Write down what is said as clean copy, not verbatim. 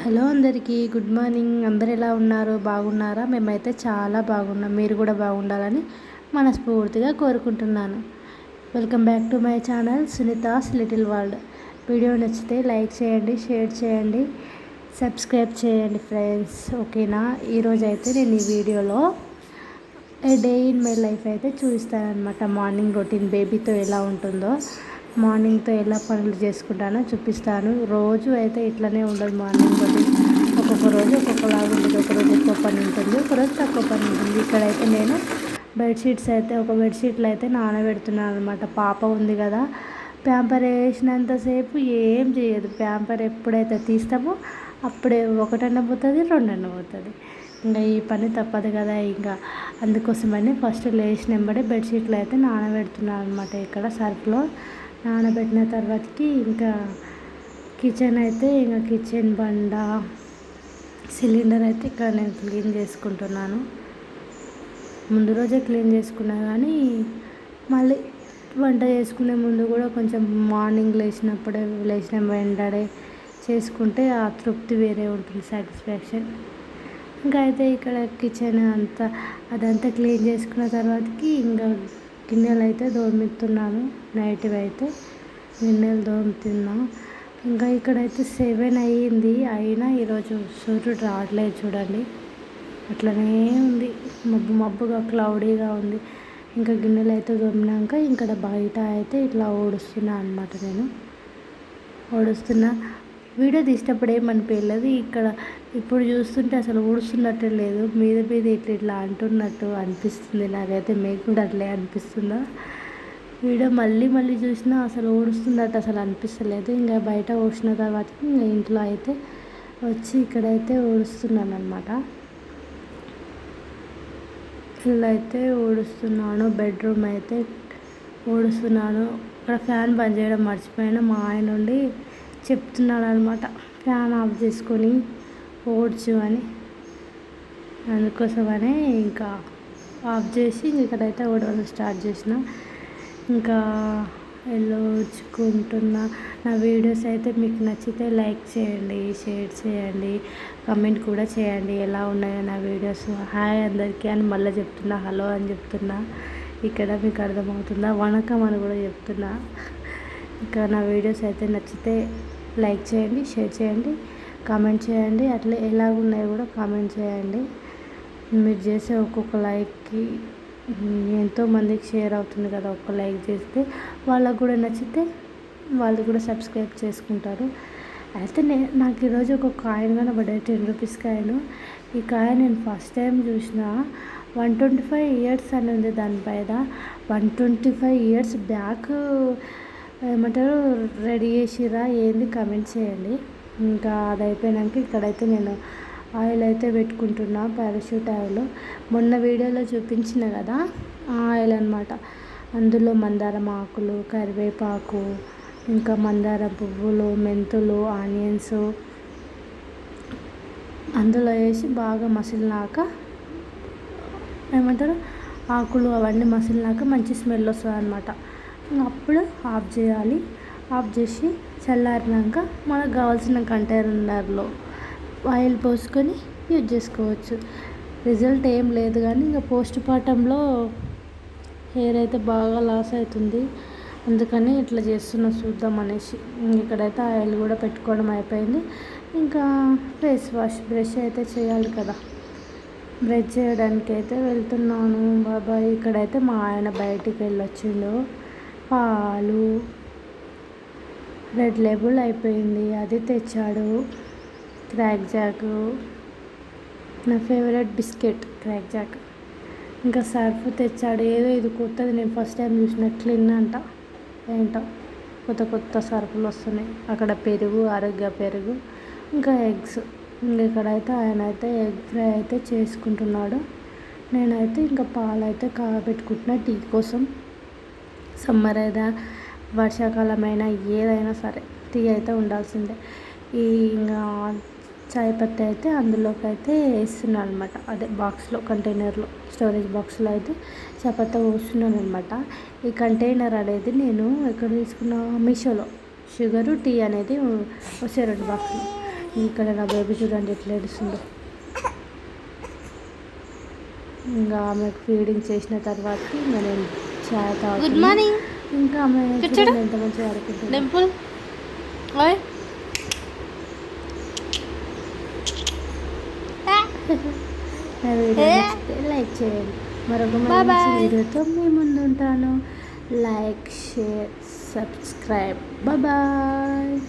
Hello అందరికీ good morning. అందరు ఎలా ఉన్నారు? బాగున్నారా? మేమైతే చాలా బాగున్నాం. మీరు కూడా బాగుండాలని మనస్ఫూర్తిగా కోరుకుంటున్నాను. Welcome back to my channel Sunita's little world. Video నచ్చితే లైక్ చేయండి, షేర్ చేయండి, సబ్స్క్రైబ్ చేయండి ఫ్రెండ్స్. ఓకేనా? ఈరోజు అయితే నేను ఈ వీడియోలో డే ఇన్ మై లైఫ్ అయితే చూపిస్తానమాట. మార్నింగ్ రొటీన్ బేబీతో ఎలా ఉంటుందో, మార్నింగ్తో ఎలా పనులు చేసుకుంటానో చూపిస్తాను. రోజు అయితే ఇట్లనే ఉండదు మార్నింగ్ రొటీన్. ఒక్కొక్క రోజు ఒక్కొక్కలాగా ఉంటుంది. ఒకరోజు ఎక్కువ పని ఉంటుంది, ఒకరోజు తక్కువ పని ఉంటుంది. ఇక్కడైతే నేను బెడ్షీట్స్ అయితే బెడ్షీట్లు అయితే నానబెడుతున్నాను అనమాట. పాప ఉంది కదా, ప్యాంపర్ వేసినంతసేపు ఏం చేయదు. ప్యాంపర్ ఎప్పుడైతే తీస్తామో అప్పుడే ఒకటన్న పోతుంది, రెండన్న పోతుంది. ఇంకా ఈ పని తప్పదు కదా. ఇంకా అందుకోసమని ఫస్ట్ లేచిన వెంబడే బెడ్షీట్లు అయితే నానబెడుతున్నాను అనమాట. ఇక్కడ సర్ఫ్లో నానబెట్టిన తర్వాతకి ఇంకా కిచెన్ అయితే కిచెన్ బండ, సిలిండర్ అయితే ఇక్కడ నేను క్లీన్ చేసుకుంటున్నాను. ముందు రోజే క్లీన్ చేసుకున్నా కానీ మళ్ళీ వంట చేసుకునే ముందు కూడా కొంచెం మార్నింగ్ లేచిన వెంటనే చేసుకుంటే ఆ తృప్తి వేరే ఉంటుంది, సాటిస్ఫాక్షన్. ఇంకా అయితే ఇక్కడ కిచెన్ అదంతా క్లీన్ చేసుకున్న తర్వాతకి ఇంకా గిన్నెలు అయితే దోముతున్నాను. నైట్వి అయితే గిన్నెలు దోముతున్నా. ఇంకా ఇక్కడైతే 7 అయ్యింది, అయినా ఈరోజు సూర్యుడు రావట్లేదు చూడండి. అట్లనే ఉంది, మబ్బుగా క్లౌడీగా ఉంది. ఇంకా గిన్నెలు అయితే దోమినాక ఇక్కడ బయట అయితే ఇట్లా ఊడుస్తున్నా అనమాట. నేను ఊడుస్తున్నా. వీడియో తీసేటప్పుడు ఏమనిపించలేదు. ఇక్కడ ఇప్పుడు చూస్తుంటే అసలు ఊడుస్తున్నట్టే లేదు, మీద ఇట్లా అంటున్నట్టు అనిపిస్తుంది నాకైతే. మీకు కూడా అట్లే అనిపిస్తుందా? వీడియో మళ్ళీ చూసినా అసలు ఊడుస్తున్నట్టు అసలు అనిపిస్తలేదు. ఇంకా బయట ఊడ్చిన తర్వాత ఇంకా ఇంట్లో అయితే వచ్చి ఇక్కడైతే ఊడుస్తున్నాను అనమాట. ఇల్లు అయితే ఊడుస్తున్నాను, బెడ్రూమ్ అయితే ఊడుస్తున్నాను. ఇక్కడ ఫ్యాన్ బంద్ చేయడం మర్చిపోయాను. మా ఆయన నుండి చెప్తున్నాడు అనమాట, ఫ్యాన్ ఆఫ్ చేసుకొని ఊడ్చు అని. అందుకోసమనే ఇంకా ఆఫ్ చేసి ఇక్కడైతే ఊడవడం స్టార్ట్ చేసిన. ఇంకా ఊడ్చుకుంటున్నా. నా వీడియోస్ అయితే మీకు నచ్చితే లైక్ చేయండి, షేర్ చేయండి, కమెంట్ కూడా చేయండి ఎలా ఉన్నాయో నా వీడియోస్. హాయ్ అందరికీ అని మళ్ళీ చెప్తున్నా, హలో అని చెప్తున్నా. ఇక్కడ మీకు అర్థమవుతుందా? వణకం అని కూడా చెప్తున్నా. ఇంకా నా వీడియోస్ అయితే నచ్చితే లైక్ చేయండి, షేర్ చేయండి, కామెంట్ చేయండి. అట్లా ఎలాగున్నాయో కూడా కామెంట్ చేయండి. మీరు చేసే ఒక్కొక్క లైక్కి ఎంతోమందికి షేర్ అవుతుంది కదా. ఒక్క లైక్ చేస్తే వాళ్ళకు కూడా నచ్చితే వాళ్ళు కూడా సబ్స్క్రైబ్ చేసుకుంటారు. అయితే నాకు ఈరోజు ఒక కాయిన్ కనబడ్డది, 10 రూపీస్ కాయిన్. ఈ కాయిన్ నేను ఫస్ట్ టైం చూసిన. 125 ఇయర్స్ అని ఉంది దానిపైన. 125 ఇయర్స్ బ్యాక్ ఏమంటారు రెడీ చేసిరా ఏంది కమెంట్ చేయండి. ఇంకా అది అయిపోయాక ఇక్కడైతే నేను ఆయిల్ అయితే పెట్టుకుంటున్నా, పారాషూట్ ఆయిల్. మొన్న వీడియోలో చూపించిన కదా ఆ ఆయిల్ అనమాట. అందులో మందారం ఆకులు, కరివేపాకు, ఇంకా మందారం పువ్వులు, మెంతులు, ఆనియన్స్ అందులో వేసి బాగా మసిలినాక ఏమంటారు ఆకులు అవన్నీ మసిలినాక మంచి స్మెల్ వస్తుంది అనమాట. అప్పుడు ఆఫ్ చేయాలి. ఆఫ్ చేసి చల్లారినాక మనకు కావాల్సిన కంటైనర్లో ఆయిల్ పోసుకొని యూజ్ చేసుకోవచ్చు. రిజల్ట్ ఏం లేదు కానీ ఇంకా పోస్ట్ పార్టంలో హెయిర్ అయితే బాగా లాస్ అవుతుంది. అందుకని ఇట్లా చేస్తున్నా, చూద్దాం అనేసి. ఇక్కడైతే ఆయిల్ కూడా పెట్టుకోవడం అయిపోయింది. ఇంకా ఫేస్ వాష్ బ్రష్ అయితే చేయాలి కదా. బ్రష్ చేయడానికి అయితే వెళ్తున్నాను బాబాయ్. ఇక్కడైతే మా ఆయన బయటికి వెళ్ళొచ్చిండు. పాలు, రెడ్ లేబుల్ అయిపోయింది, అది తెచ్చాడు. క్రాక్ జాక్, నా ఫేవరెట్ బిస్కెట్ క్రాక్ జాక్. ఇంకా సర్ఫ్ తెచ్చాడు. ఏదో ఇది కొత్తది, నేను ఫస్ట్ టైం చూసిన. క్లీన్ అంట ఏంటో కొత్త సర్ఫులు వస్తున్నాయి. అక్కడ పెరుగు, ఆరోగ్య పెరుగు, ఇంకా ఎగ్స్. ఇక్కడైతే ఆయన అయితే ఎగ్ ఫ్రై అయితే చేసుకుంటున్నాడు. నేనైతే ఇంకా పాలు అయితే కాబెట్టుకుంటున్నా టీ కోసం. సమ్మర్ అయినా వర్షాకాలమైనా ఏదైనా సరే టీ అయితే ఉండాల్సిందే. ఈ ఇంకా చాయ్ పత్తి అయితే అందులోకి అయితే వేస్తున్నాను అనమాట. అదే బాక్స్లో, కంటైనర్లో, స్టోరేజ్ బాక్స్లో అయితే చపాత పోస్తున్నాను అనమాట. ఈ కంటైనర్ అనేది నేను ఎక్కడ తీసుకున్నా, మీషోలో. షుగరు, టీ అనేది వచ్చే 2 బాక్సులు. ఇక్కడ నా బేబీ చూడండి ఎట్లా ఏడుస్తుందో. ఇంకా ఆమెకు ఫీడింగ్ చేసిన తర్వాత ఇంకా నేను చాయ్ తాగుతాను. Good morning. ఇంకా ఆమె ఎంత మంచిగా ఆడుకుంటుంది. టెంపుల్ నా వీడియో నచ్చితే లైక్ చేయండి. మరొక మంచి వీడియోతో మీ ముందు ఉంటాను. Like, share, subscribe. బాయ్.